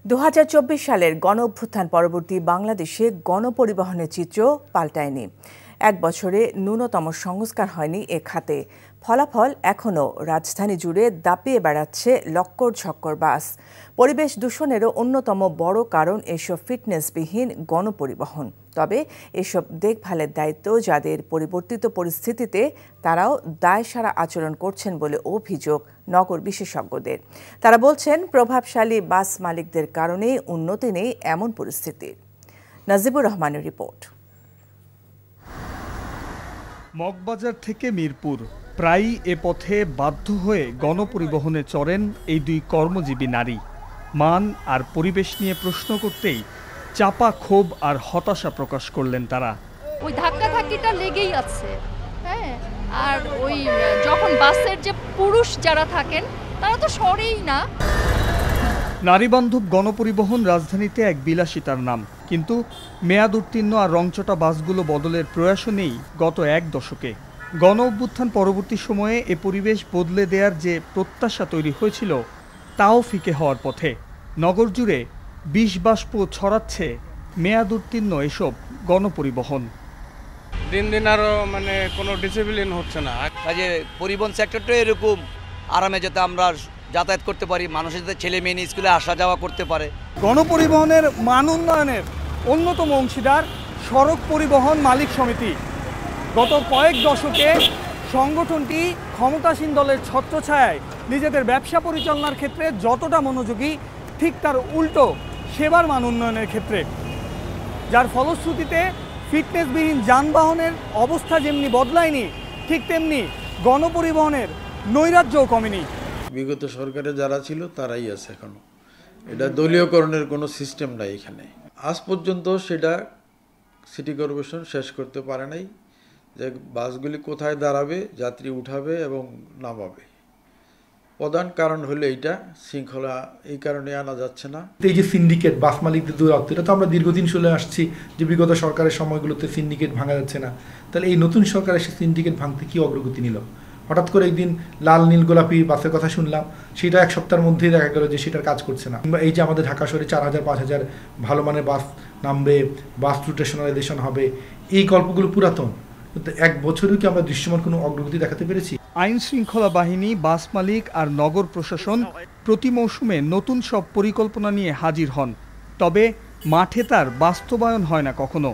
2024 সালের গণঅভ্যুত্থান পরবর্তী বাংলাদেশে গণপরিবহনের চিত্র পাল্টায়নি। এক বছরে ন্যূনতম সংস্কার হয়নি এ খাতে। ফলাফল এখনও রাজধানী জুড়ে দাপিয়ে বেড়াচ্ছে লক্কর ঝক্কর বাস। পরিবেশ দূষণেরও অন্যতম বড় কারণ এসব ফিটনেসবিহীন গণপরিবহন। তবে এসব দেখভালের দায়িত্ব যাদের, পরিবর্তিত পরিস্থিতিতে তারাও দায়সারা আচরণ করছেন বলে অভিযোগ নগর বিশেষজ্ঞদের। তারা বলছেন, প্রভাবশালী বাস মালিকদের কারণেই উন্নতি নেই এমন পরিস্থিতির। নাজিবুর রহমানের রিপোর্ট। মগবাজার থেকে মিরপুর প্রায়ই এ পথে বাধ্য হয়ে গণপরিবহনে চড়েন এই দুই কর্মজীবী নারী। মান আর পরিবেশ নিয়ে প্রশ্ন করতেই চাপা ক্ষোভ আর হতাশা প্রকাশ করলেন তারা। ওই ধাক্কাধাক্কিটা লেগেই আছে, হ্যাঁ। আর ওই যখন বাসের যে পুরুষ যারা থাকেন তারা তো সরেই না। নারীবান্ধব গণপরিবহন রাজধানীতে এক বিলাসিতার নাম, কিন্তু মেয়াদ উত্তীর্ণ আর রংচটা বাসগুলো বদলের প্রয়াসও নেই গত এক দশকে। গণ অভ্যুত্থান পরবর্তী সময়ে এ পরিবেশ বদলে দেওয়ার যে প্রত্যাশা তৈরি হয়েছিল তাও ফিকে হওয়ার পথে। নগর জুড়ে বিষ বাষ্প ছড়াচ্ছে মেয়াদ উত্তীর্ণ এসব গণপরিবহন। দিন দিন আরও কোনো ডিসিপ্লিন হচ্ছে না। কাজে পরিবহন সেক্টরটা এরকম আরামে যাতে আমরা যাতায়াত করতে পারি, মানুষের যাতে ছেলে মেয়ে নিয়ে স্কুলে আসা যাওয়া করতে পারে। গণপরিবহনের মান উন্নয়নের অন্যতম অংশীদার সড়ক পরিবহন মালিক সমিতি। গত কয়েক দশকে সংগঠনটি ক্ষমতাসীন দলের ছত্রছায়ায় নিজেদের ব্যবসা পরিচালনার ক্ষেত্রে যতটা মনোযোগী, ঠিক তার উল্টো সেবার মান উন্নয়নের ক্ষেত্রে, যার ফলশ্রুতিতে ফিটনেসবিহীন যানবাহনের অবস্থা যেমনি বদলায়নি, ঠিক তেমনি গণপরিবহনের নৈরাজ্যও কমেনি। বিগত সরকারে যারা ছিল তারাই আছে এখনো। এটা দলীয়করণের কোনো সিস্টেম নাই এখানে। আজ পর্যন্ত সেটা সিটি কর্পোরেশন শেষ করতে পারে নাই, যে বাসগুলি কোথায় দাঁড়াবে, যাত্রী উঠাবে এবং নামাবে। প্রধান কারণ হলো এইটা, শৃঙ্খলা এই কারণে আনা যাচ্ছে না। এই যে সিন্ডিকেট, বাস মালিকদের দৌরাত্ম, এটা তো আমরা দীর্ঘদিন চলে আসছি যে বিগত সরকারের সময়গুলোতে সিন্ডিকেট ভাঙা যাচ্ছে না। তাহলে এই নতুন সরকার এসে সিন্ডিকেট ভাঙতে কি অগ্রগতি নিল? হঠাৎ করে একদিন লাল নীল গোলাপি বাসের কথা শুনলাম, সেটা এক সপ্তাহের মধ্যেই দেখা গেল যে সেটার কাজ করছে না। এই যে আমাদের ঢাকা শহরে 4000-5000 ভালো মানের বাস নামবে, বাস রুট রেশনালাইজেশন হবে, এই গল্পগুলো পুরাতন। কিন্তু এক বছরেও কি আমরা দৃশ্যমান কোনো অগ্রগতি দেখাতে পেরেছি? আইন শৃঙ্খলা বাহিনী, বাস মালিক আর নগর প্রশাসন প্রতি মৌসুমে নতুন সব পরিকল্পনা নিয়ে হাজির হন, তবে মাঠে তার বাস্তবায়ন হয় না কখনো।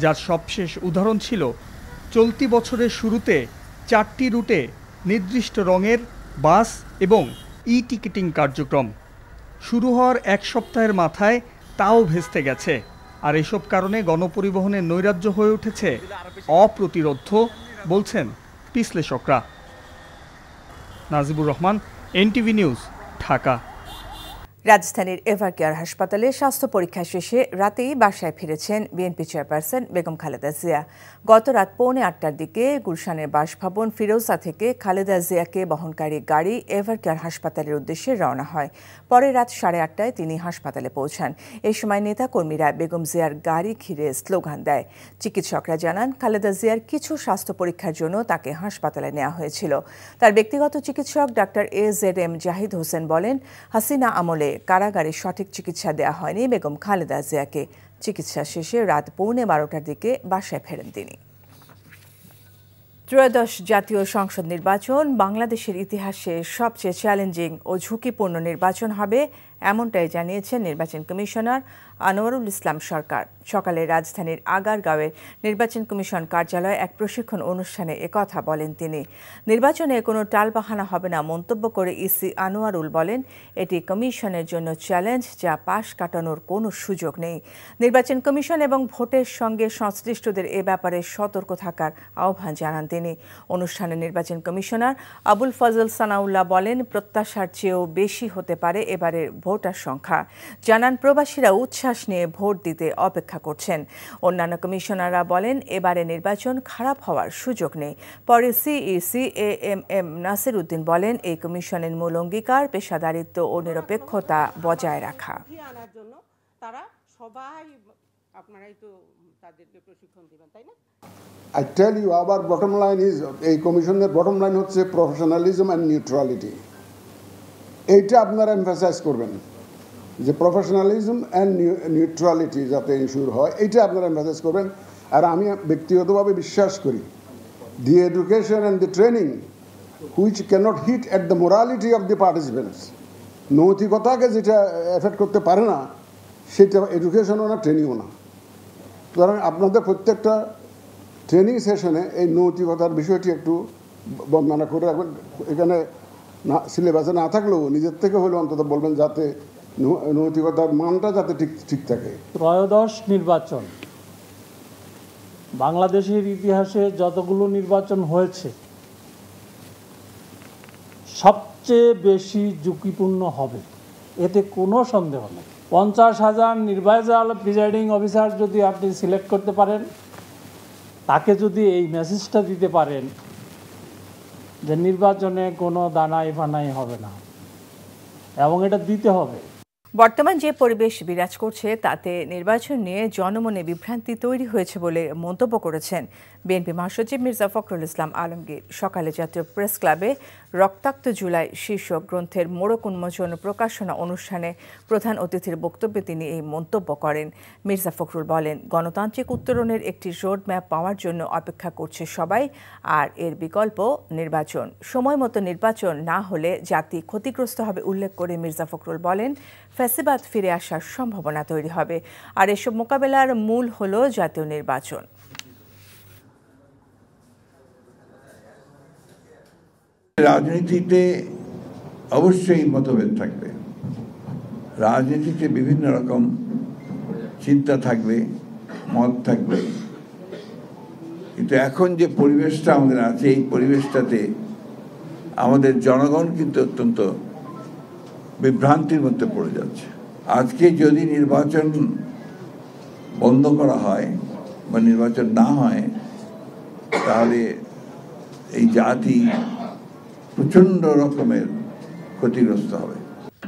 যার সবশেষ উদাহরণ ছিল চলতি বছরের শুরুতে 4টি রুটে নির্দিষ্ট রঙের বাস এবং টিকিটিং কার্যক্রম শুরু হওয়ার এক সপ্তাহের মাথায় তাও ভেস্তে গেছে। আর এসব কারণে গণপরিবহনের নৈরাজ্য হয়ে উঠেছে অপ্রতিরোধ্য, বলছেন বিশ্লেষকরা। Najibur Rahman, NTV news, Dhaka. রাজধানীর এভারকেয়ার হাসপাতালে স্বাস্থ্য পরীক্ষা শেষে রাতেই বাসায় ফিরেছেন বিএনপি চেয়ারপারসন বেগম খালেদা জিয়া। গত রাত 8:45টার দিকে গুলশানের বাসভবন ফিরোজা থেকে খালেদা জিয়াকে বহনকারী গাড়ি এভারকেয়ার হাসপাতালের উদ্দেশ্যে রওনা হয়। পরে রাত 8:30টায় তিনি হাসপাতালে পৌঁছান। এই সময় নেতাকর্মীরা বেগম জিয়ার গাড়ি ঘিরে স্লোগান দেয়। চিকিৎসকরা জানান, খালেদা জিয়ার কিছু স্বাস্থ্য পরীক্ষার জন্য তাকে হাসপাতালে নেওয়া হয়েছিল। তার ব্যক্তিগত চিকিৎসক ডাক্তার AZM জাহিদ হোসেন বলেন, হাসিনা আমলে কারাগারে সঠিক চিকিৎসা দেওয়া হয়নি বেগম খালেদা জিয়াকে। চিকিৎসা শেষে রাত 12:15টার দিকে বাসায় ফেরেন তিনি। ত্রয়োদশ জাতীয় সংসদ নির্বাচন বাংলাদেশের ইতিহাসে সবচেয়ে চ্যালেঞ্জিং ও ঝুঁকিপূর্ণ নির্বাচন হবে, এমনটাই জানিয়েছেন নির্বাচন কমিশনার আনোয়ারুল ইসলাম সরকার। সকালে রাজধানীর আগারগাঁওয়ের নির্বাচন কমিশন কার্যালয়ে এক প্রশিক্ষণ অনুষ্ঠানে একথা বলেন তিনি। নির্বাচনে কোনো টালবাহানা হবে না মন্তব্য করে ইসি আনোয়ারুল বলেন, এটি কমিশনের জন্য চ্যালেঞ্জ, যা পাশ কাটানোর কোনো সুযোগ নেই। নির্বাচন কমিশন এবং ভোটের সঙ্গে সংশ্লিষ্টদের এ ব্যাপারে সতর্ক থাকার আহ্বান জানান তিনি। অনুষ্ঠানে নির্বাচন কমিশনার আবুল ফজল সানাউল্লাহ বলেন, প্রত্যাশার চেয়েও বেশি হতে পারে এবারের ভোটার সংখ্যা। জানান, প্রবাসীরা উচ্ছ্বাস নিয়ে ভোট দিতে অপেক্ষা করছেন। অন্যান্য কমিশনাররা বলেন, এবারে নির্বাচন খারাপ হওয়ার সুযোগ নেই। পরে সিইসি AMM নাসির উদ্দিন বলেন, এই কমিশনের মূল অঙ্গীকার পেশাদারিত্ব ও নিরপেক্ষতা বজায় রাখা। I tell you, our bottom line is, এই কমিশনের bottom line হচ্ছে professionalism and neutrality. এইটা আপনারা emphasize করবেন। যে প্রফেশনালিজম অ্যান্ড নিউট্রালিটি যাতে ইনশিওর হয়, এইটা আপনারা মেসেজ করবেন। আর আমি ব্যক্তিগতভাবে বিশ্বাস করি the education and the training which cannot hit at the morality of the participants, নৈতিকতাকে যেটা এফেক্ট করতে পারে না, সেটা এডুকেশনও না, ট্রেনিংও না। সুতরাং আপনাদের প্রত্যেকটা ট্রেনিং সেশনে এই নৈতিকতার বিষয়টি একটু বর্ণনা করে রাখবেন। এখানে না সিলেবাসে না থাকলেও নিজের থেকে হলেও অন্তত বলবেন, যাতে নৈতিকতার মানটা যাতে ঠিক থাকে। ত্রয়োদশ নির্বাচন, বাংলাদেশের ইতিহাসে যতগুলো নির্বাচন হয়েছে সবচেয়ে বেশি ঝুঁকিপূর্ণ হবে, এতে কোনো সন্দেহ নেই। 50,000 নির্বাচন প্রিজাইডিং অফিসার যদি আপনি সিলেক্ট করতে পারেন, তাকে যদি এই মেসেজটা দিতে পারেন যে নির্বাচনে কোনো দানাই ফানাই হবে না, এবং এটা দিতে হবে। বর্তমান যে পরিবেশ বিরাজ করছে তাতে নির্বাচন নিয়ে জনমনে বিভ্রান্তি তৈরি হয়েছে বলে মন্তব্য করেছেন বিএনপি মহাসচিব মির্জা ফখরুল ইসলাম আলমগীর। সকালে জাতীয় প্রেস ক্লাবে রক্তাক্ত জুলাই শীর্ষক গ্রন্থের মোড়ক উন্মোচন প্রকাশনা অনুষ্ঠানে প্রধান অতিথির বক্তব্যে তিনি এই মন্তব্য করেন। মির্জা ফখরুল বলেন, গণতান্ত্রিক উত্তরণের একটি রোড ম্যাপ পাওয়ার জন্য অপেক্ষা করছে সবাই, আর এর বিকল্প নির্বাচন। সময় মতো নির্বাচন না হলে জাতি ক্ষতিগ্রস্ত হবে উল্লেখ করে মির্জা ফখরুল বলেন, ফ্যাসিবাদ ফিরে আসার সম্ভাবনা তৈরি হবে, আর এসব মোকাবেলার মূল হলো জাতীয় নির্বাচন। রাজনীতিতে অবশ্যই মতভেদ থাকবে, রাজনীতিতে বিভিন্ন রকম চিন্তা থাকবে, মত থাকবে, কিন্তু এখন যে পরিবেশটা আমাদের আছে, এই পরিবেশটাতে আমাদের জনগণ কিন্তু অত্যন্ত বিভ্রান্তির মধ্যে পড়ে যাচ্ছে। আজকে যদি নির্বাচন বন্ধ করা হয় বা নির্বাচন না হয়, তাহলে এই জাতি প্রচণ্ড রকমের ক্ষতিগ্রস্ত হবে।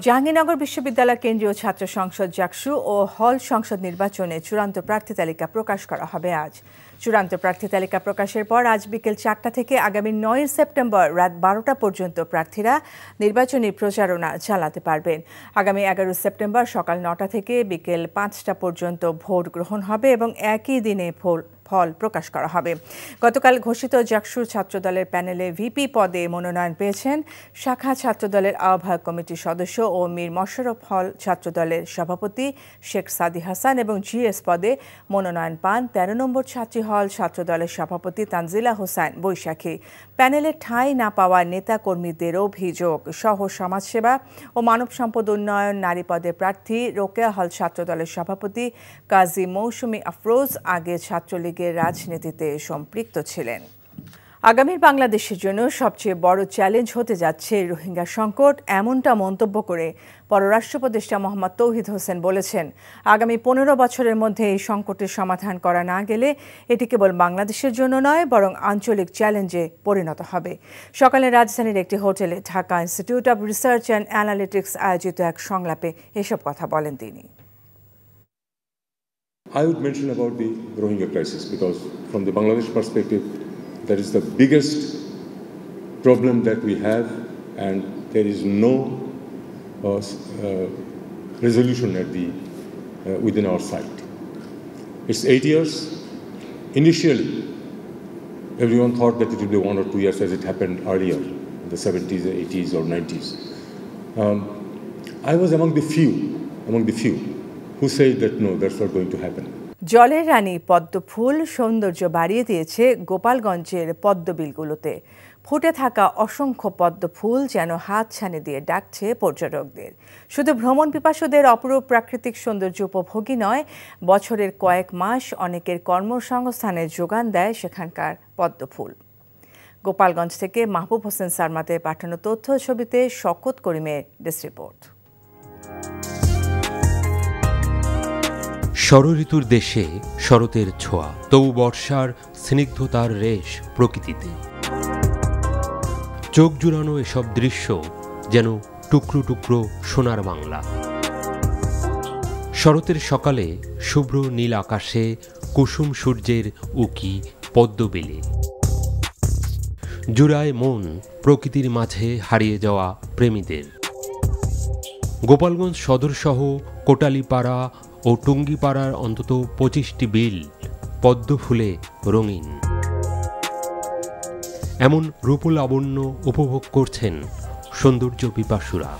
জাহাঙ্গীরনগর বিশ্ববিদ্যালয় কেন্দ্রীয় ছাত্র সংসদ জাকসু ও হল সংসদ নির্বাচনে চূড়ান্ত প্রার্থী তালিকা প্রকাশ করা হবে আজ। চূড়ান্ত প্রার্থী তালিকা প্রকাশের পর আজ বিকেল 4টা থেকে আগামী 9 সেপ্টেম্বর রাত 12টা পর্যন্ত প্রার্থীরা নির্বাচনী প্রচারণা চালাতে পারবেন। আগামী 11 সেপ্টেম্বর সকাল 9টা থেকে বিকেল 5টা পর্যন্ত ভোট গ্রহণ হবে এবং একই দিনে ফল প্রকাশ করা হবে। গতকাল ঘোষিত জাকসু ছাত্রদলের প্যানেলে ভিপি পদে মনোনয়ন পেয়েছেন শাখা ছাত্রদলের আহ্বায়ক কমিটির সদস্য ও মীর মশরফ হল ছাত্রদলের সভাপতি শেখ সাদি হাসান এবং জিএস পদে মনোনয়ন পান 13 নম্বর ছাত্রী হল ছাত্রদলের সভাপতি তানজিলা হোসেন বৈশাখী। প্যানেলে ঠাঁই না পাওয়া নেতা কর্মীদের অভিযোগ, সহ সমাজসেবা ও মানব সম্পদ উন্নয়ন নারী পদে প্রার্থী রোকেয়া হল ছাত্রদলের সভাপতি কাজী মৌসুমী আফরোজ আগে ছাত্রলীগের রাজনীতিতে সম্পৃক্ত ছিলেন। আগামীর বাংলাদেশের জন্য সবচেয়ে বড় চ্যালেঞ্জ হতে যাচ্ছে রোহিঙ্গা সংকট, এমনটা মন্তব্য করে পররাষ্ট্র উপদেষ্টা মোহাম্মদ তৌহিদ হোসেন বলেছেন, আগামী 15 বছরের মধ্যে এই সংকটের সমাধান করা না গেলে এটি কেবল বাংলাদেশের জন্য নয়, বরং আঞ্চলিক চ্যালেঞ্জে পরিণত হবে। সকালে রাজধানীর একটি হোটেলে Dhaka institute of research and analytics আয়োজিত এক সংলাপে এসব কথা বলেন তিনি। I would mention about the Rohingya crisis because from the Bangladesh perspective, that is the biggest problem that we have, and there is no resolution at the within our side. It's 8 years. Initially, everyone thought that it would be 1 or 2 years as it happened earlier in the 70s, 80s or 90s. I was among the few who said that no, that's not going to happen. জলের রানী পদ্ম ফুল সৌন্দর্য বাড়িয়ে দিয়েছে গোপালগঞ্জের পদ্মবিলগুলোতে। ফুটে থাকা অসংখ্য পদ্ম ফুল যেন হাত ছানি দিয়ে ডাকছে পর্যটকদের। শুধু ভ্রমণ পিপাসুদের অপরূপ প্রাকৃতিক সৌন্দর্য উপভোগী নয়, বছরের কয়েক মাস অনেকের কর্মসংস্থানের যোগান দেয় সেখানকার পদ্ম ফুল। গোপালগঞ্জ থেকে মাহবুব হোসেন সারমাতের পাঠানো তথ্য ছবিতে শওকত করিমের ডেস্ক রিপোর্ট। ষড়ঋতুর দেশে শরতের ছোঁয়া, তবু বর্ষার স্নিগ্ধতার রেশ প্রকৃতিতে। চোখ জুড়ানো এসব দৃশ্য যেন টুকরো টুকরো সোনার বাংলা। শরতের সকালে শুভ্র নীল আকাশে কুসুম সূর্যের উকি পদ্মবিলে জুড়ায় মন প্রকৃতির মাঝে হারিয়ে যাওয়া প্রেমীদের। গোপালগঞ্জ সদরসহ কোটালীপাড়া ও টুঙ্গিপাড়ার অন্তত 25টি বিল পদ্ম ফুলে রঙিন। এমন রূপলাবণ্য উপভোগ করছেন সৌন্দর্য পিপাসুরা।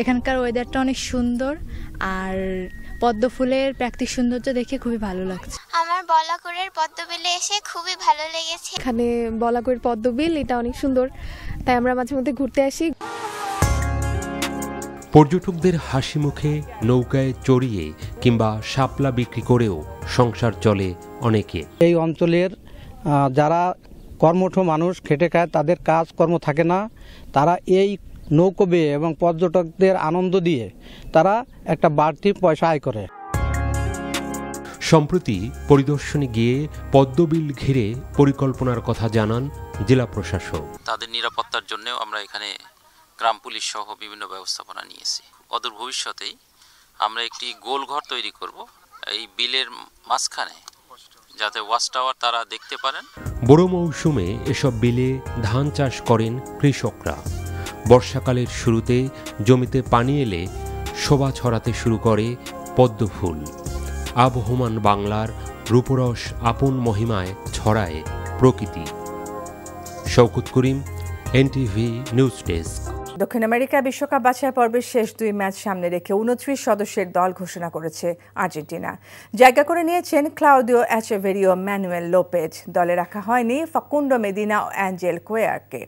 এখানকার ওয়েদারটা অনেক সুন্দর, আর পদ্ম ফুলের প্রাকৃতিক সৌন্দর্য দেখে খুবই ভালো লাগছে। আমার বলাকোরের পদ্মবিলে এসে খুবই ভালো লেগেছে। এখানে বলাকোরের পদ্মবিল এটা অনেক সুন্দর, তাই আমরা মাঝে মধ্যে ঘুরতে আসি। পর্যটকদের হাসি মুখে নৌকায় চড়িয়ে কিংবা শাপলা বিক্রি করেও সংসার চলে অনেকে। এই অঞ্চলের যারা কর্মঠ মানুষ খেটে খায়, তাদের কাজ কর্ম থাকে না, তারা এই নৌকো বেয়ে এবং পর্যটকদের আনন্দ দিয়ে তারা একটা বাড়তি পয়সা আয় করে। সম্প্রতি পরিদর্শনে গিয়ে পদ্মবিল ঘিরে পরিকল্পনার কথা জানান জেলা প্রশাসক। তাদের নিরাপত্তার জন্যও আমরা এখানে গ্রাম পুলিশ সহ বিভিন্ন ব্যবস্থাপনা নিয়েছি। অদূর ভবিষ্যতেই আমরা একটি গোলঘর তৈরি করব এই বিলের মাঝখানে, যাতে ওয়াচ টাওয়ার তারা দেখতে পারেন। বড় মৌসুমে এসব বিলে ধান চাষ করেন কৃষকরা। বর্ষাকালের শুরুতে জমিতে পানি এলে শোভা ছড়াতে শুরু করে পদ্মফুল। আবহমান বাংলার রূপরস আপন মহিমায় ছড়ায় প্রকৃতি। শওকত করিম, এনটিভি নিউজ ডেস্ক। দক্ষিণ আমেরিকা বিশ্বকাপ বাছাই পর্বের শেষ 2 ম্যাচ সামনে রেখে 29 সদস্যের দল ঘোষণা করেছে আর্জেন্টিনা। জায়গা করে নিয়েছেন ক্লাউদিও এচেভেরিও, ম্যানুয়েল লোপেজ। দলে রাখা হয়নি ফাকুন্ডো মেদিনা ও অ্যাঞ্জেল কোয়ারকে।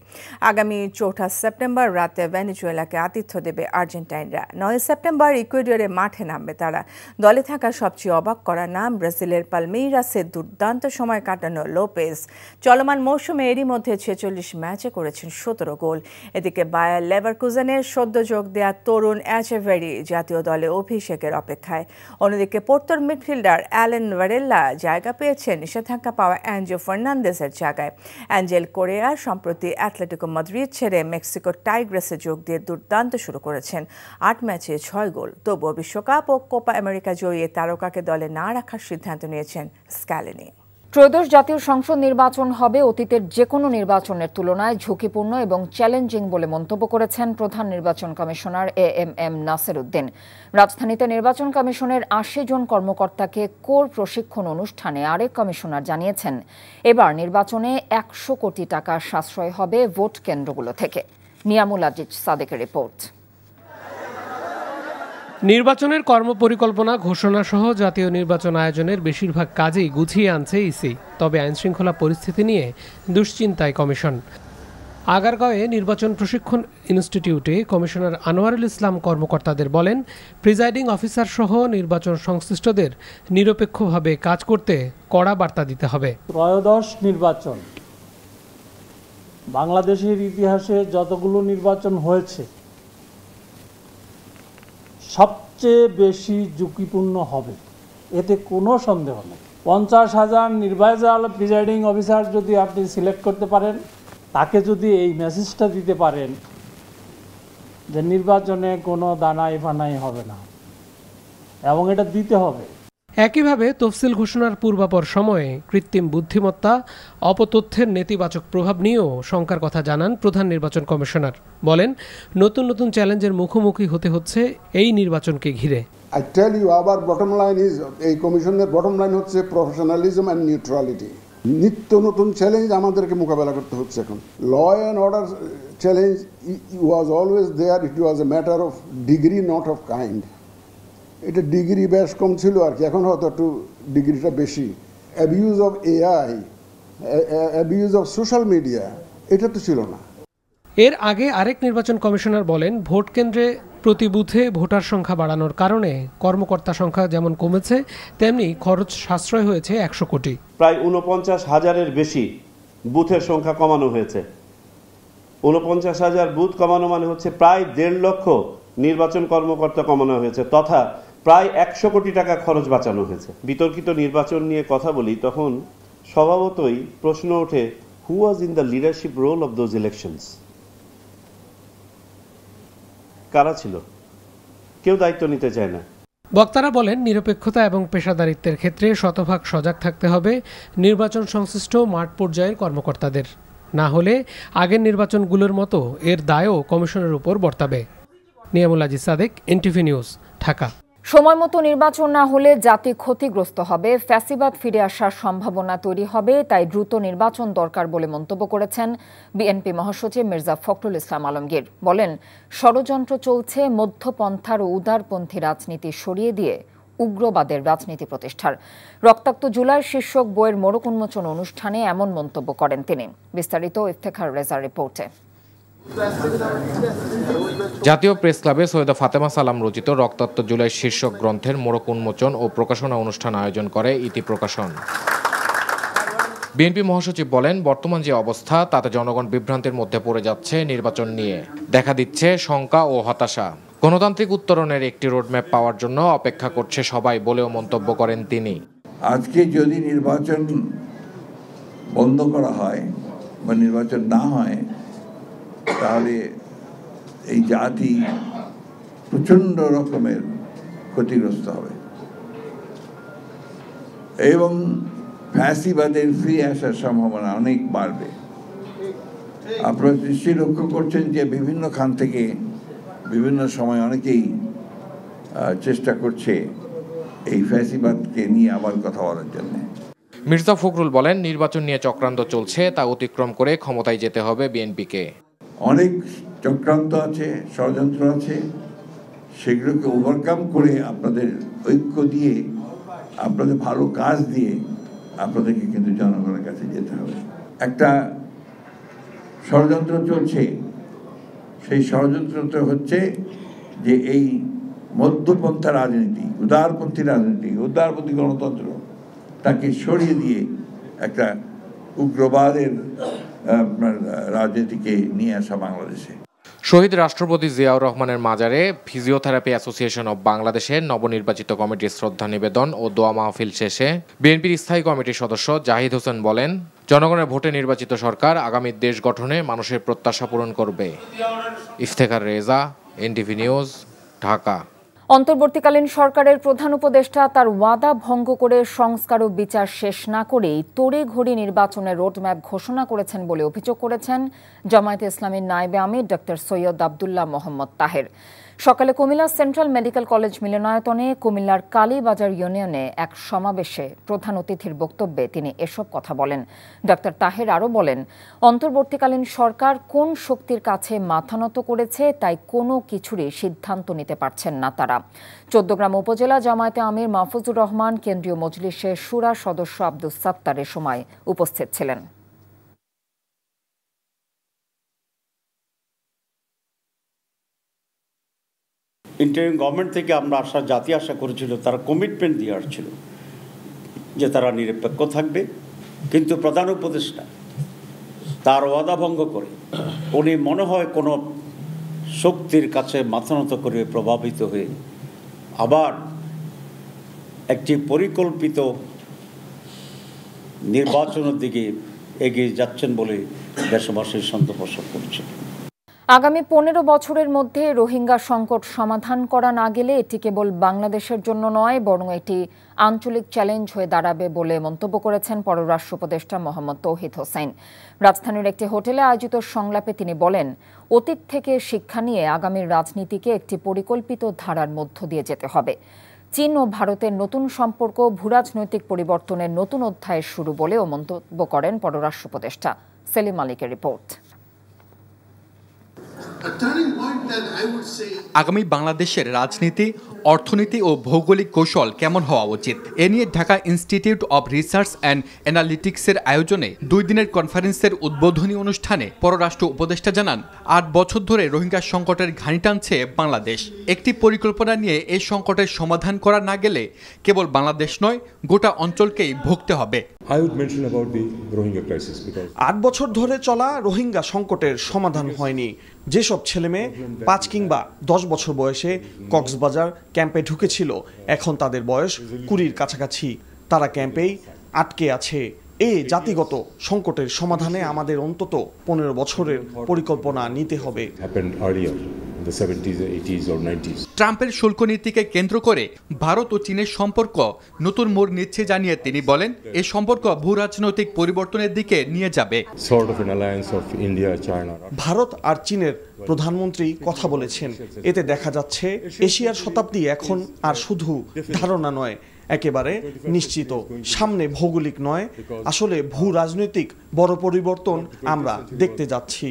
আগামী 4 সেপ্টেম্বর রাতে ভেনেজুয়েলাকে আতিথ্য দেবে আর্জেন্টাইনরা। 9 সেপ্টেম্বর ইকুয়েডরে মাঠে নামবে তারা। দলে থাকা সবচেয়ে অবাক করা নাম ব্রাজিলের পালমেইরাসে দুর্দান্ত সময় কাটানো লোপেজ। চলমান মৌসুমে এরই মধ্যে 46 ম্যাচে করেছেন 17 গোল। এদিকে বায়ার লেভারকুজেনের সদ্য যোগ দেয়া তরুণ এচেভেরি জাতীয় দলে অভিষেকের অপেক্ষায়। অন্যদিকে পোর্তোর মিডফিল্ডার অ্যালেন ভারেল্লা জায়গা পেয়েছেন নিষেধাজ্ঞা পাওয়া অ্যাঞ্জো ফার্নান্দেজের জায়গায়। অ্যাঞ্জেল কোরেয়া সম্প্রতি অ্যাটলেটিকো মাদ্রিদ ছেড়ে মেক্সিকো টাইগ্রেসে যোগ দিয়ে দুর্দান্ত শুরু করেছেন। 8 ম্যাচে 6 গোল। তবুও বিশ্বকাপ ও কোপা আমেরিকা জয়ী তারকাকে দলে না রাখার সিদ্ধান্ত নিয়েছেন স্ক্যালিনি। ত্রয়োদশ জাতীয় সংসদ নির্বাচন হবে অতীতের যে কোনো নির্বাচনের তুলনায় ঝুঁকিপূর্ণ এবং চ্যালেঞ্জিং বলে মন্তব্য করেছেন প্রধান নির্বাচন কমিশনার এএমএম নাসির উদ্দিন। রাজধানীতে নির্বাচন কমিশনের 80 জন কর্মকর্তাকে কোর প্রশিক্ষণ অনুষ্ঠানে আরেক কমিশনার জানিয়েছেন, এবার নির্বাচনে 100 কোটি টাকা সাশ্রয় হবে ভোট কেন্দ্রগুলো থেকে। নিয়ামুল আজিজ সাদেকের রিপোর্ট। নির্বাচনের কর্মপরিকল্পনা ঘোষণা সহ জাতীয় নির্বাচন আয়োজনের বেশিরভাগ কাজেই গুছিয়ে আনছে ইসি। তবে আইনশৃঙ্খলা পরিস্থিতি নিয়ে দুশ্চিন্তায় কমিশন। আগারগাঁওয়ে নির্বাচন প্রশিক্ষণ ইনস্টিটিউটে কমিশনার আনোয়ারুল ইসলাম কর্মকর্তাদের বলেন, প্রিজাইডিং অফিসার সহ নির্বাচন সংশ্লিষ্টদের নিরপেক্ষভাবে কাজ করতে কড়া বার্তা দিতে হবে। ত্রয়োদশ নির্বাচন, বাংলাদেশের ইতিহাসে যতগুলো নির্বাচন হয়েছে সবচেয়ে বেশি ঝুঁকিপূর্ণ হবে, এতে কোনো সন্দেহ নেই। 50,000 নির্বাচন প্রিজাইডিং অফিসার যদি আপনি সিলেক্ট করতে পারেন, তাকে যদি এই মেসেজটা দিতে পারেন যে নির্বাচনে কোনো দানাই ফানাই হবে না, এবং এটা দিতে হবে। একইভাবে তফসিল ঘোষণার পূর্বাপর সময়ে কৃত্রিম বুদ্ধিমত্তা, অপতথ্যের নেতিবাচক প্রভাব নিয়েও শঙ্কার কথা জানান প্রধান নির্বাচন কমিশনার। বলেন, নতুন নতুন চ্যালেঞ্জের মুখোমুখি হতে হচ্ছে এই নির্বাচনকে ঘিরে। I tell you, our bottom line is, এই কমিশনের বটম লাইন হচ্ছে প্রফেশনালিজম অ্যান্ড নিউট্রালিটি। নিত্য নতুন চ্যালেঞ্জ আমাদেরকে মোকাবেলা করতে হচ্ছে এখন। Law and order challenge was always there, it was a matter of degree, not of kind. এটা ডিগ্রি বেশ কম ছিল আর কি, এখন হয়তো একটু ডিগ্রিটা বেশি। Abuse of AI, abuse of social media, এটা তো ছিল না। এর আগে আরেক নির্বাচন কমিশনার বলেন, ভোট কেন্দ্রে প্রতি বুথে ভোটার সংখ্যা বাড়ানোর কারণে কর্মকর্তা সংখ্যা যেমন কমেছে, তেমনি খরচ সাশ্রয় হয়েছে 100 কোটি। প্রায় 49,000-এর বেশি বুথের সংখ্যা কমানো হয়েছে। 49,000 বুথ কমানো মানে হচ্ছে প্রায় 1.5 লক্ষ নির্বাচন কর্মকর্তা কমানো হয়েছে, তথা প্রায় 100 কোটি টাকা খরচ বাঁচানো হয়েছে। বিতর্কিত নির্বাচন নিয়ে কথা বলি, তখন স্বভাবতই প্রশ্ন ওঠে, who was in the leadership role of those elections? কারা ছিল? কেউ দায়িত্ব নিতে চায় না। বক্তারা বলেন, নিরপেক্ষতা এবং পেশাদারিত্বের ক্ষেত্রে শতভাগ সজাগ থাকতে হবে নির্বাচন সংশ্লিষ্ট মাঠ পর্যায়ের কর্মকর্তাদের। না হলে আগের নির্বাচনগুলোর মতো এর দায়ও কমিশনের উপর বর্তাবে। Niamul Aziz Sadek, NTV news, Dhaka. সময় মতো নির্বাচন না হলে জাতি ক্ষতিগ্রস্ত হবে, ফ্যাসিবাদ ফিরে আসার সম্ভাবনা তৈরি হবে, তাই দ্রুত নির্বাচন দরকার বলে মন্তব্য করেছেন বিএনপি মহাসচিব মির্জা ফখরুল ইসলাম আলমগীর। বলেন, ষড়যন্ত্র চলছে মধ্যপন্থার ও উদারপন্থী রাজনীতি সরিয়ে দিয়ে উগ্রবাদের রাজনীতি প্রতিষ্ঠার। রক্তাক্ত জুলাই শীর্ষক বইয়ের মোড়ক উন্মোচন অনুষ্ঠানে এমন মন্তব্য করেন তিনি। বিস্তারিত ইফতেখার রেজার রিপোর্টে। জাতীয় প্রেস ক্লাবে সৈয়দা ফাতেমা সালাম রচিত রক্তাক্ত জুলাই শীর্ষক গ্রন্থের মোড়ক উন্মোচন ও প্রকাশনা অনুষ্ঠান আয়োজন করে ইতি প্রকাশন। বিএনপি মহাসচিব বলেন, বর্তমান যে অবস্থা তাতে জনগণ বিভ্রান্তির মধ্যে পড়ে যাচ্ছে। নির্বাচন নিয়ে দেখা দিচ্ছে শঙ্কা ও হতাশা। গণতান্ত্রিক উত্তরণের একটি রোডম্যাপ পাওয়ার জন্য অপেক্ষা করছে সবাই বলেও মন্তব্য করেন তিনি। আজকে যদি নির্বাচন বন্ধ করা হয় বা নির্বাচন না হয়, তাহলে এই জাতি প্রচণ্ড রকমের ক্ষতিগ্রস্ত হবে এবং ফ্যাসিবাদের ফিরে আসার সম্ভাবনা অনেক বাড়বে। আপনারা নিশ্চয়ই লক্ষ্য করছেন যে বিভিন্ন খান থেকে বিভিন্ন সময় অনেকেই চেষ্টা করছে এই ফ্যাসিবাদকে নিয়ে আবার কথা বলার জন্য। মির্জা ফখরুল বলেন, নির্বাচন নিয়ে চক্রান্ত চলছে, তা অতিক্রম করে ক্ষমতায় যেতে হবে বিএনপিকে। অনেক চক্রান্ত আছে, ষড়যন্ত্র আছে, সেগুলোকে ওভারকাম করে আপনাদের ঐক্য দিয়ে, আপনাদের ভালো কাজ দিয়ে আপনাদেরকে কিন্তু জনগণের কাছে যেতে হবে। একটা ষড়যন্ত্র চলছে, সেই ষড়যন্ত্রটা হচ্ছে যে এই মধ্যপন্থা রাজনীতি, উদারপন্থী রাজনীতি, উদারপন্থী গণতন্ত্র তাকে সরিয়ে দিয়ে একটা উগ্রবাদের রাজনীতিকে নিয়ে আসা বাংলাদেশে। শহীদ রাষ্ট্রপতি জিয়াউর রহমানের মাজারে ফিজিওথেরাপি অ্যাসোসিয়েশন অব বাংলাদেশের নবনির্বাচিত কমিটির শ্রদ্ধা নিবেদন ও দোয়া মাহফিল শেষে বিএনপির স্থায়ী কমিটির সদস্য জাহিদ হোসেন বলেন, জনগণের ভোটে নির্বাচিত সরকার আগামী দেশ গঠনে মানুষের প্রত্যাশা পূরণ করবে। Iftekhar Reza, NTV news, Dhaka. অন্তর্বর্তীকালীন সরকারের প্রধান উপদেষ্টা তার ওয়াদা ভঙ্গ করে সংস্কার ও বিচার শেষ না করেই তড়িঘড়ি নির্বাচনের রোডম্যাপ ঘোষণা করেছেন বলে অভিযোগ করেছেন জামায়াতে ইসলামীর নায়েবে আমির ডক্টর সৈয়দ আব্দুল্লাহ মোহাম্মদ তাহের। সকালে কুমিল্লা সেন্ট্রাল মেডিকেল কলেজ মিলনায়তনে কুমিল্লার কালীবাজার ইউনিয়নে এক সমাবেশে প্রধান অতিথির বক্তব্যে তিনি এসব কথা বলেন। ডক্টর তাহের আরও বলেন, অন্তর্বর্তীকালীন সরকার কোন শক্তির কাছে মাথা নত করেছে তাই কোনো কিছুরই সিদ্ধান্ত নিতে পারছেন না তারা। চৌদ্দগ্রাম উপজেলা জামায়াতে আমির মাহফুজুর রহমান, কেন্দ্রীয় মজলিসের শুরা সদস্য আব্দুস সাত্তার এ সময় উপস্থিত ছিলেন। ইন্টারিম গভর্নমেন্ট থেকে আমরা জাতি আশা করেছিল, তারা কমিটমেন্ট দিয়ে আসছিল যে তারা নিরপেক্ষ থাকবে, কিন্তু প্রধান উপদেষ্টা তার ওয়াদা ভঙ্গ করে উনি মনে হয় কোনো শক্তির কাছে মাথা নত করে প্রভাবিত হয়ে আবার একটি পরিকল্পিত নির্বাচনের দিকে এগিয়ে যাচ্ছেন বলে দেশবাসীর সন্দেহ পোষণ করছে। আগামী 15 বছরের মধ্যে রোহিঙ্গা সংকট সমাধান করা না গেলে এটি কেবল বাংলাদেশের জন্য নয়, বরং এটি আঞ্চলিক চ্যালেঞ্জ হয়ে দাঁড়াবে বলে মন্তব্য করেছেন পররাষ্ট্র উপদেষ্টা মোহাম্মদ তৌহিদ হোসেন। রাজধানীর একটি হোটেলে আয়োজিত সংলাপে তিনি বলেন, অতীত থেকে শিক্ষা নিয়ে আগামীর রাজনীতিকে একটি পরিকল্পিত ধারার মধ্য দিয়ে যেতে হবে। চীন ও ভারতের নতুন সম্পর্ক ভূরাজনৈতিক পরিবর্তনের নতুন অধ্যায়ের শুরু বলেও মন্তব্য করেন পররাষ্ট্র উপদেষ্টা। সেলিম মালিকের রিপোর্ট। আগামী বাংলাদেশের রাজনীতি, অর্থনীতি ও ভৌগোলিক কৌশল কেমন হওয়া উচিত, এ নিয়ে Dhaka institute of research and অ্যানালিটিক্সের আয়োজনে 2 দিনের কনফারেন্সের উদ্বোধনী অনুষ্ঠানে পররাষ্ট্র উপদেষ্টা জানান, 8 বছর ধরে রোহিঙ্গা সংকটের ঘানি টানছে বাংলাদেশ। একটি পরিকল্পনা নিয়ে এই সংকটের সমাধান করা না গেলে কেবল বাংলাদেশ নয়, গোটা অঞ্চলকেই ভুগতে হবে। 8 বছর ধরে চলা রোহিঙ্গা সংকটের সমাধান হয়নি। যেসব ছেলেমেয়ে 5 কিংবা 10 বছর বয়সে কক্সবাজার ক্যাম্পে ঢুকেছিল, এখন তাদের বয়স 20-র কাছাকাছি। তারা ক্যাম্পেই আটকে আছে। এই জাতিগত সংকটের সমাধানে আমাদের অন্তত 15 বছরের পরিকল্পনা নিতে হবে। the 70s, 80s or 90s. ট্রাম্পের শুল্ক নীতিকে কেন্দ্র করে ভারত ও চীনের সম্পর্ক নতুন মোড় নিচ্ছে জানিয়ে তিনি বলেন এই সম্পর্ক ভূরাজনৈতিক পরিবর্তনের দিকে নিয়ে যাবে। Sort of an alliance of India, China. Bharat আর চীনের প্রধানমন্ত্রী কথা বলেছেন। এতে দেখা যাচ্ছে এশিয়ার শতাব্দী এখন আর শুধু ধারণা নয়, একেবারে নিশ্চিত। সামনে ভৌগোলিক নয়, আসলে ভূ রাজনৈতিক বড় পরিবর্তন আমরা দেখতে যাচ্ছি।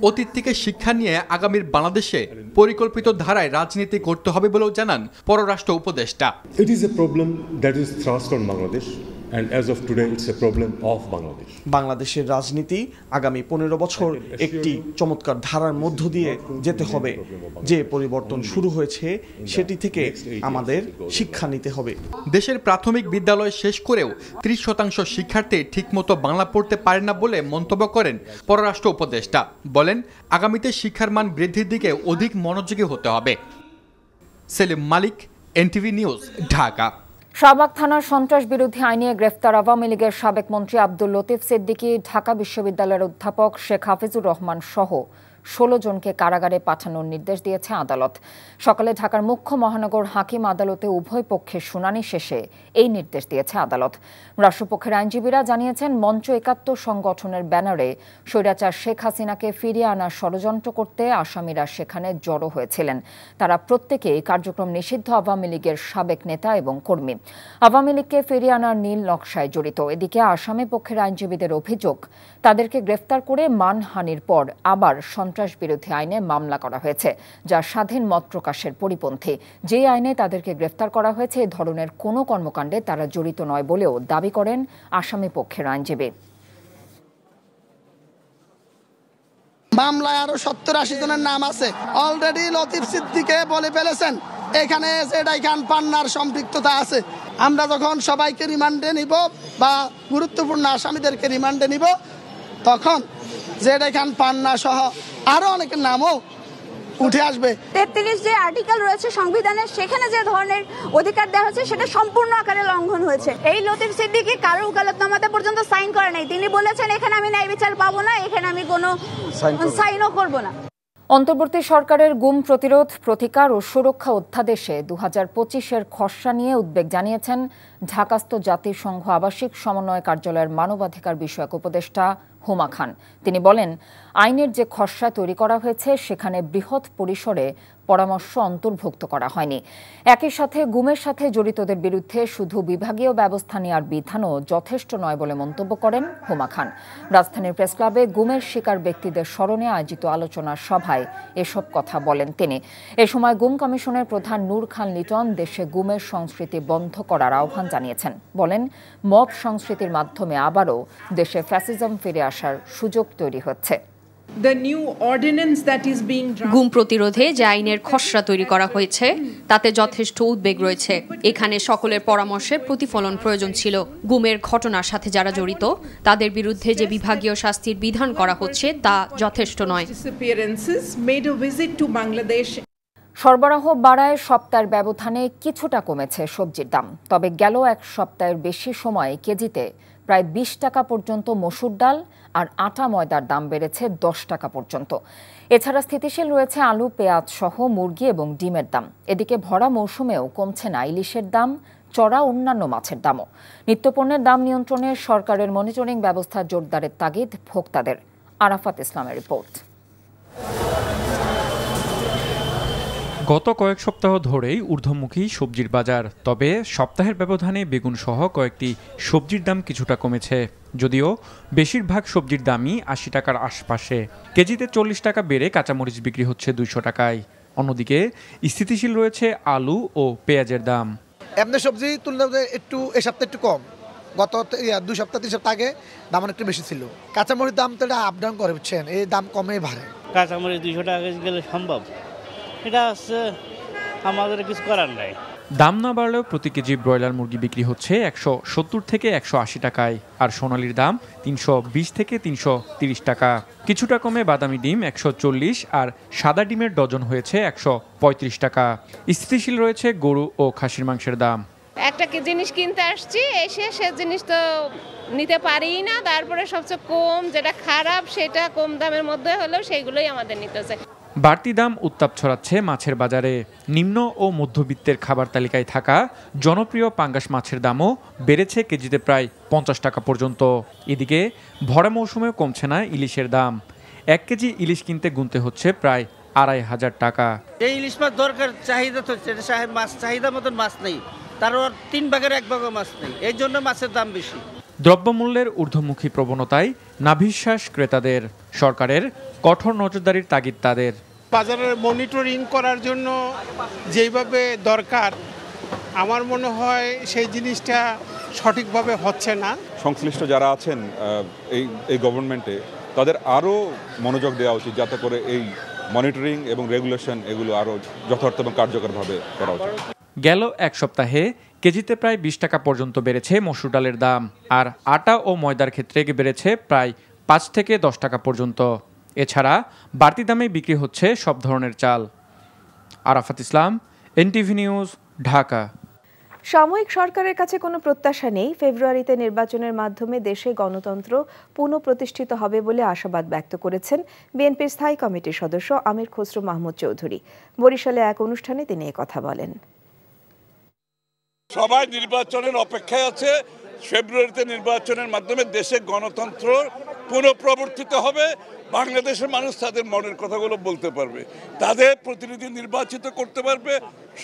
অতীত থেকে শিক্ষা নিয়ে আগামীর বাংলাদেশে পরিকল্পিত ধারায় রাজনীতি করতে হবে বলেও জানান পররাষ্ট্র উপদেষ্টা। It is a problem that is thrust on Bangladesh. And as of today, it's a problem of Bangladesh. বাংলাদেশের রাজনীতি আগামী 15 বছর একটি চমৎকার ধারার মধ্য দিয়ে যেতে হবে। যে পরিবর্তন শুরু হয়েছে সেটি থেকে আমাদের শিক্ষা নিতে হবে। দেশের প্রাথমিক বিদ্যালয় শেষ করেও 30% শিক্ষার্থী ঠিকমতো বাংলা পড়তে পারে না বলে মন্তব্য করেন পররাষ্ট্র উপদেষ্টা। বলেন আগামীতে শিক্ষার মান বৃদ্ধির দিকে অধিক মনোযোগী হতে হবে। সেলিম মালিক, এনটিভি নিউজ, ঢাকা। শাহবাগ থানার সন্ত্রাস বিরোধী আইনে গ্রেফতার আওয়ামী লীগের সাবেক মন্ত্রী আব্দুল লতিফ সিদ্দিকী, ঢাকা বিশ্ববিদ্যালয়ের অধ্যাপক শেখ হাফিজুর রহমান সহ 16 জনকে কারাগারে পাঠানোর নির্দেশ দিয়েছে আদালত। সকালে ঢাকার মুখ্য মহানগর হাকিম আদালতে উভয় পক্ষের শুনানি শেষে এই নির্দেশ দিয়েছে আদালত। রাষ্ট্রপক্ষের আইনজীবীরা জানিয়েছেন, মঞ্চ 71 সংগঠনের ব্যানারে স্বৈরাচার শেখ হাসিনাকে ফিরিয়ে আনার ষড়যন্ত্র করতে আসামিরা সেখানে জড়ো হয়েছিলেন। তারা প্রত্যেকেই কার্যক্রম নিষিদ্ধ আওয়ামী লীগের সাবেক নেতা এবং কর্মী। আওয়ামী লীগকে ফিরিয়ে আনার নীল নকশায় জড়িত। এদিকে আসামি পক্ষের আইনজীবীদের অভিযোগ, তাদেরকে গ্রেফতার করে মানহানির পর আবার সন্ত্রাস বিরোধী আইনে মামলা করা হয়েছে, যা স্বাধীন মত প্রকাশের পরিপন্থী। যে আইনে তাদেরকে গ্রেফতার করা হয়েছে এ ধরনের কোনো কর্মকাণ্ডে তারা জড়িত নয় বলেও দাবি করেন আসামি পক্ষের আইনজীবী। মামলায় আরো 70-80 জনের নাম আছে। অলরেডি লতিফ সিদ্দিকে বলে ফেলেছেন এখানে জেডাই খান পান্নার সম্পৃক্ততা আছে। আমরা যখন সবাইকে রিমান্ডে নিব বা গুরুত্বপূর্ণ আসামিদেরকে রিমান্ডে নিব, তখন জেডাই খান পান্না সহ আরো অনেকের নামও উঠে আসবে। 33 যে আর্টিকেল রয়েছে সংবিধানের, সেখানে যে ধরনের অধিকার দেওয়া হয়েছে সেটা সম্পূর্ণ আকারে লঙ্ঘন হয়েছে। এই লতিফ সিদ্দিকী কারো ওকালতনামাতে পর্যন্ত সাইন করে নাই। তিনি বলেছেন এখানে আমি ন্যায় বিচার পাবো না, এখানে আমি কোনো সাইনও করব না। অন্তর্বর্তী সরকারের গুম প্রতিরোধ, প্রতিকার ও সুরক্ষা অধ্যাদেশে 2025-এর খসড়া নিয়ে উদ্বেগ জানিয়েছেন ঢাকাস্থ জাতিসংঘ আবাসিক সমন্বয় কার্যালয়ের মানবাধিকার বিষয়ক উপদেষ্টা হুমা খান। তিনি বলেন, আইনের যে খসড়া তৈরি করা হয়েছে সেখানে বৃহৎ পরিসরে পরামর্শ অন্তর্ভুক্ত করা হয়নি। একই সাথে গুমের সাথে জড়িতদের বিরুদ্ধে শুধু বিভাগীয় ব্যবস্থা নেওয়ার বিধানও যথেষ্ট নয় বলে মন্তব্য করেন হুমা খান। রাজধানীর প্রেস ক্লাবে গুমের শিকার ব্যক্তিদের স্মরণে আয়োজিত আলোচনা সভায় এসব কথা বলেন তিনি। এ সময় গুম কমিশনের প্রধান নূর খান লিটন দেশে গুমের সংস্কৃতি বন্ধ করার আহ্বান জানিয়েছেন। বলেন, মব সংস্কৃতির মাধ্যমে আবারও দেশে ফ্যাসিজম ফিরে আসার সুযোগ তৈরি হচ্ছে। গুম প্রতিরোধে যে আইনের খসড়া তৈরি করা হয়েছে তাতে যথেষ্ট উদ্বেগ রয়েছে। এখানে সকলের পরামর্শের প্রতিফলন প্রয়োজন ছিল। গুমের ঘটনার সাথে যারা জড়িত তাদের বিরুদ্ধে যে বিভাগীয় শাস্তির বিধান করা হচ্ছে তা যথেষ্ট নয়। সরবরাহ বাড়ায় সপ্তাহের ব্যবধানে কিছুটা কমেছে সবজির দাম। তবে গেল এক সপ্তাহের বেশি সময় কেজিতে প্রায় 20 টাকা পর্যন্ত মসুর ডাল আর আটা ময়দার দাম বেড়েছে 10 টাকা পর্যন্ত। এছাড়া স্থিতিশীল রয়েছে আলু, পেঁয়াজ সহ মুরগি এবং ডিমের দাম। এদিকে ভরা মৌসুমেও কমছে না ইলিশের দাম, চড়া অন্যান্য মাছের দামও। নিত্যপণ্যের দাম নিয়ন্ত্রণে সরকারের মনিটরিং ব্যবস্থা জোরদারের তাগিদ ভোক্তাদের। আরাফাত ইসলামের রিপোর্ট। গত কয়েক সপ্তাহ ধরেই ঊর্ধ্বমুখী সবজির বাজার। তবে সপ্তাহের ব্যবধানে বেগুন সহ কয়েকটি সবজির দাম কিছুটা কমেছে, যদিও বেশিরভাগ সবজির দামই 80 টাকার আশপাশে। কেজিতে 40 টাকা বেড়ে কাঁচামরিচ বিক্রি হচ্ছে 200 টাকায়। অন্যদিকে স্থিতিশীল রয়েছে আলু ও পেঁয়াজের দাম। এমনি সবজি তুলনাতে একটু এই সপ্তাহে একটু কম, গত 2 সপ্তাহ 3 সপ্তাহ আগে দাম একটু বেশি ছিল। কাঁচামরিচ দাম তো আপ ডাউন করে, বুঝছেন, এই দাম কমে বাড়ে। কাঁচামরিচ 200 টাকা গেলে সম্ভব, এটা হচ্ছে আমাদের কিছু করার নাই। দাম না বাড়লেও প্রতি কেজি ব্রয়লার মুরগি বিক্রি হচ্ছে 170 থেকে 180 টাকায়, আর সোনালির দাম 320 থেকে 330 টাকা। কিছুটা কমে বাদামি ডিম 140 আর সাদা ডিমের ডজন হয়েছে 135 টাকা। স্থিতিশীল রয়েছে গরু ও খাসির মাংসের দাম। একটা জিনিস কিনতে আসছি, এসে সে জিনিস তো নিতে পারি না, তারপরে সবচেয়ে কম যেটা খারাপ সেটা কম দামের মধ্যে হলেও সেইগুলোই আমাদের নিতেছে। বাড়তি দাম উত্তাপ ছড়াচ্ছে মাছের বাজারে। নিম্ন ও মধ্যবিত্তের খাবার তালিকায় থাকা জনপ্রিয় পাঙ্গাস মাছের দামও বেড়েছে কেজিতে প্রায় 50 টাকা পর্যন্ত। এদিকে ভরা মৌসুমেও কমছে না ইলিশের দাম। 1 কেজি ইলিশ কিনতে গুনতে হচ্ছে প্রায় 2500 টাকা। এই ইলিশ মাছ দরকার, চাহিদা তো মাছ চাহিদা মতন মাছ নেই, তার 3 ভাগের 1 ভাগও মাছ নেই, এই জন্য মাছের দাম বেশি। দ্রব্যমূল্যের ঊর্ধ্বমুখী প্রবণতায় নাভিশ্বাস ক্রেতাদের। সরকারের কঠোর নজরদারির তাগিদ তাদের। বাজারের মনিটরিং করার জন্য যেইভাবে দরকার, আমার মনে হয় সেই জিনিসটা সঠিকভাবে হচ্ছে না। সংশ্লিষ্ট যারা আছেন এই গভর্নমেন্টে, তাদের আরও মনোযোগ দেওয়া উচিত, যাতে করে এই মনিটরিং এবং রেগুলেশন এগুলো আরও যথার্থ এবং কার্যকরভাবে করা উচিত। গেল 1 সপ্তাহে কেজিতে প্রায় 20 টাকা পর্যন্ত বেড়েছে মসুর ডালের দাম, আর আটা ও ময়দার ক্ষেত্রে বেড়েছে প্রায় 5 থেকে 10 টাকা পর্যন্ত। এছাড়া বাড়তি দামে বিক্রি হচ্ছে সব ধরনের চাল। আরাফাত ইসলাম, এনটিভি নিউজ, ঢাকা। সাময়িক সরকারের কাছে কোনো প্রত্যাশা নেই। ফেব্রুয়ারিতে নির্বাচনের মাধ্যমে দেশে গণতন্ত্র পুনঃপ্রতিষ্ঠিত হবে বলে আশাবাদ ব্যক্ত করেছেন বিএনপির স্থায়ী কমিটির সদস্য আমির খসরু মাহমুদ চৌধুরী। বরিশালে এক অনুষ্ঠানে তিনি কথা বলেন। সবাই নির্বাচনের অপেক্ষায় আছে। ফেব্রুয়ারিতে নির্বাচনের মাধ্যমে দেশে গণতন্ত্র পুনঃপ্রবর্তিত হবে। বাংলাদেশের মানুষ তাদের মনের কথাগুলো বলতে পারবে, তাদের প্রতিনিধি নির্বাচিত করতে পারবে,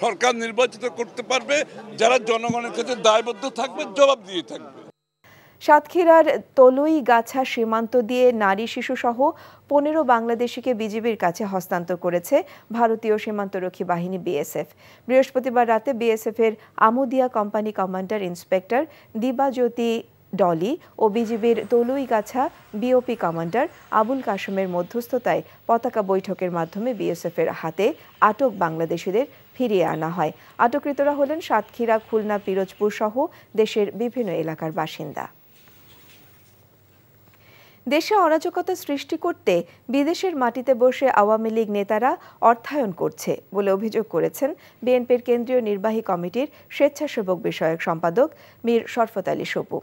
সরকার নির্বাচিত করতে পারবে, যারা জনগণের কাছে দায়বদ্ধ থাকবে, জবাব দিয়ে থাকবে। সাতক্ষীরার তলুইগাছা সীমান্ত দিয়ে নারী শিশুসহ 15 বাংলাদেশিকে বিজিবির কাছে হস্তান্তর করেছে ভারতীয় সীমান্তরক্ষী বাহিনী বিএসএফ। বৃহস্পতিবার রাতে বিএসএফের Amudia company commander inspector Dibajyoti Dolly ও বিজিবির তলুইগাছা বিওপি কমান্ডার আবুল কাশেমের মধ্যস্থতায় পতাকা বৈঠকের মাধ্যমে বিএসএফের হাতে আটক বাংলাদেশিদের ফিরিয়ে আনা হয়। আটককৃতরা হলেন সাতক্ষীরা, খুলনা, পিরোজপুর সহ দেশের বিভিন্ন এলাকার বাসিন্দা। দেশে অরাজকতা সৃষ্টি করতে বিদেশের মাটিতে বসে আওয়ামী লীগ নেতারা অর্থায়ন করছে বলে অভিযোগ করেছেন বিএনপির কেন্দ্রীয় নির্বাহী কমিটির স্বেচ্ছাসেবক বিষয়ক সম্পাদক মীর শরফত আলী সপু।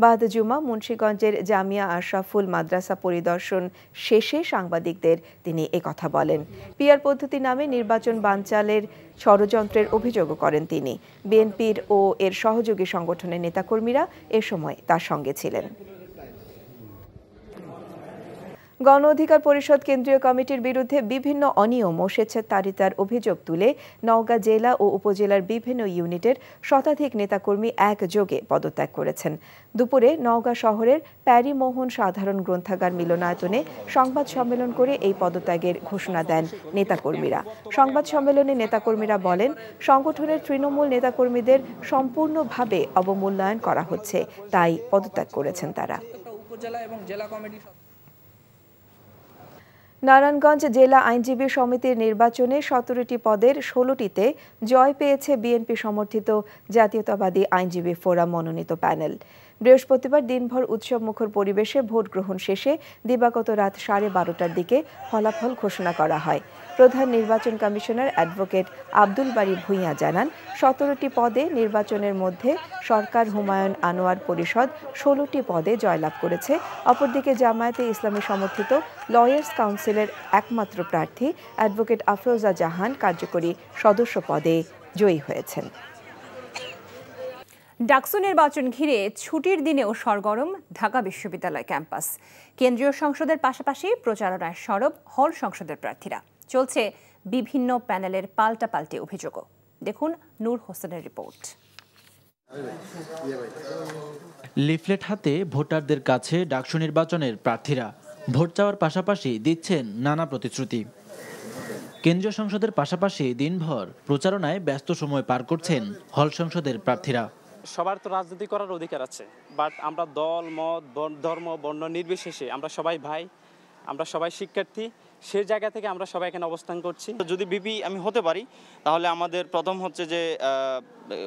বাদ জুমা মুন্সিগঞ্জের জামিয়া আশরাফুল মাদ্রাসা পরিদর্শন শেষে সাংবাদিকদের তিনি একথা বলেন। পিআর পদ্ধতি নামে নির্বাচন বানচালের ষড়যন্ত্রের অভিযোগও করেন তিনি। বিএনপির ও এর সহযোগী সংগঠনের নেতাকর্মীরা এ সময় তার সঙ্গে ছিলেন। গণ অধিকার পরিষদ কেন্দ্রীয় কমিটির বিরুদ্ধে বিভিন্ন অনিয়ম ও স্বেচ্ছাচারিতার অভিযোগ তুলে নওগাঁ জেলা ও উপজেলার বিভিন্ন ইউনিটের শতাধিক নেতাকর্মী একযোগে পদত্যাগ করেছেন। দুপুরে নওগাঁ শহরের প্যারিমোহন সাধারণ গ্রন্থাগার মিলনায়তনে সংবাদ সম্মেলন করে এই পদত্যাগের ঘোষণা দেন নেতাকর্মীরা। সংবাদ সম্মেলনে নেতাকর্মীরা বলেন, সংগঠনের তৃণমূল নেতাকর্মীদের সম্পূর্ণভাবে অবমূল্যায়ন করা হচ্ছে, তাই পদত্যাগ করেছেন তারা। নারায়ণগঞ্জ জেলা আইনজীবী সমিতির নির্বাচনে 17টি পদের 16টিতে জয় পেয়েছে বিএনপি সমর্থিত জাতীয়তাবাদী আইনজীবী ফোরাম মনোনীত প্যানেল। বৃহস্পতিবার দিনভর উৎসবমুখর পরিবেশে ভোট গ্রহণ শেষে দিবাগত রাত 12:30টার দিকে ফলাফল ঘোষণা করা হয়। প্রধান নির্বাচন কমিশনার অ্যাডভোকেট আব্দুল বারী ভূঁইয়া জানান, 17টি পদে নির্বাচনের মধ্যে সরকার হুমায়ুন আনোয়ার পরিষদ 16টি পদে জয়লাভ করেছে। অপরদিকে জামায়াতে ইসলামী সমর্থিত লয়ার্স কাউন্সিলের একমাত্র প্রার্থী অ্যাডভোকেট আফরোজা জাহান কার্যকরী সদস্য পদে জয়ী হয়েছেন। ডাকসু নির্বাচন ঘিরে ছুটির দিনেও সরগরম ঢাকা বিশ্ববিদ্যালয় ক্যাম্পাস। কেন্দ্রীয় সংসদের পাশাপাশি প্রচারণায় সরব হল সংসদের প্রার্থীরা। চলছে বিভিন্ন প্যানেলের পাল্টাপাল্টি অভিযোগও। দেখুন নূর হোসেনের রিপোর্ট। লিফলেট হাতে ভোটারদের কাছে ডাকসু নির্বাচনের প্রার্থীরা ভোট চাওয়ার পাশাপাশি দিচ্ছেন নানা প্রতিশ্রুতি। কেন্দ্রীয় সংসদের পাশাপাশি দিনভর প্রচারণায় ব্যস্ত সময় পার করছেন হল সংসদের প্রার্থীরা। সবার তো রাজনীতি করার অধিকার আছে, বাট আমরা দল, মত, ধর্ম, বর্ণ নির্বিশেষে আমরা সবাই ভাই, আমরা সবাই শিক্ষার্থী। সেই জায়গা থেকে আমরা সবাই এখানে অবস্থান করছি। যদি বিপি আমি হতে পারি, তাহলে আমাদের প্রথম হচ্ছে যে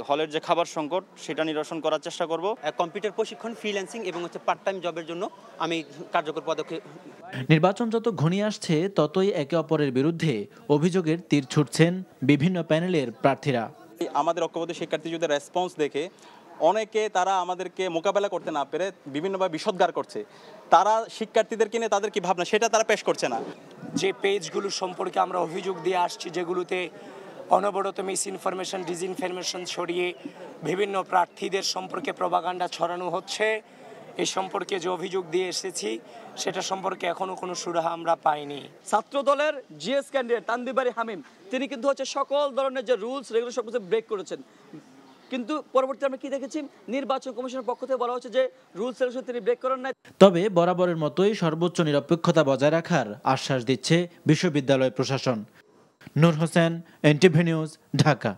হলের যে খাবার সংকট, সেটা নিরসন করার চেষ্টা করব। কম্পিউটার প্রশিক্ষণ, ফ্রিল্যান্সিং এবং পার্ট টাইম জবের জন্য আমি কার্যকর পদক্ষেপ। নির্বাচন যত ঘনিয়ে আসছে ততই একে অপরের বিরুদ্ধে অভিযোগের তীর ছুটছেন বিভিন্ন প্যানেলের প্রার্থীরা। আমাদের ঐক্যবদ্ধ শিক্ষার্থী যদি রেসপন্স দেখে অনেকে তারা আমাদেরকে মোকাবেলা করতে না পেরে বিভিন্নভাবে বিষোদ্গার করছে। তারা শিক্ষার্থীদেরকে নিয়ে তাদের কি ভাবনা সেটা তারা পেশ করছে না। যে পেজগুলো সম্পর্কে আমরা অভিযোগ দিয়ে আসছি, যেগুলোতে অনবরত মিস ইনফরমেশন, ডিসইনফরমেশন ছড়িয়ে বিভিন্ন প্রার্থীদের সম্পর্কে প্রপাগান্ডা ছড়ানো হচ্ছে, এই সম্পর্কে যে অভিযোগ দিয়ে এসেছি সেটা সম্পর্কে এখনো কোনো সুরাহা আমরা পাইনি। ছাত্র দলের জিএস ক্যান্ডিডেট তানভীর বারী হামিম তিনি কিন্তু সকল ধরনের যে রুলস রেগুলেশন সব কিছু ব্রেক করেছেন, কিন্তু পরবর্তীতে আমরা কি দেখেছি নির্বাচন কমিশনের পক্ষ থেকে বলা হচ্ছে যে রুলস রেগুলেশন তিনি ব্রেক করেন নাই। তবে বরাবরের মতোই সর্বোচ্চ নিরপেক্ষতা বজায় রাখার আশ্বাস দিচ্ছে বিশ্ববিদ্যালয় প্রশাসন। নূর হোসেন, এনটিভি নিউজ, ঢাকা।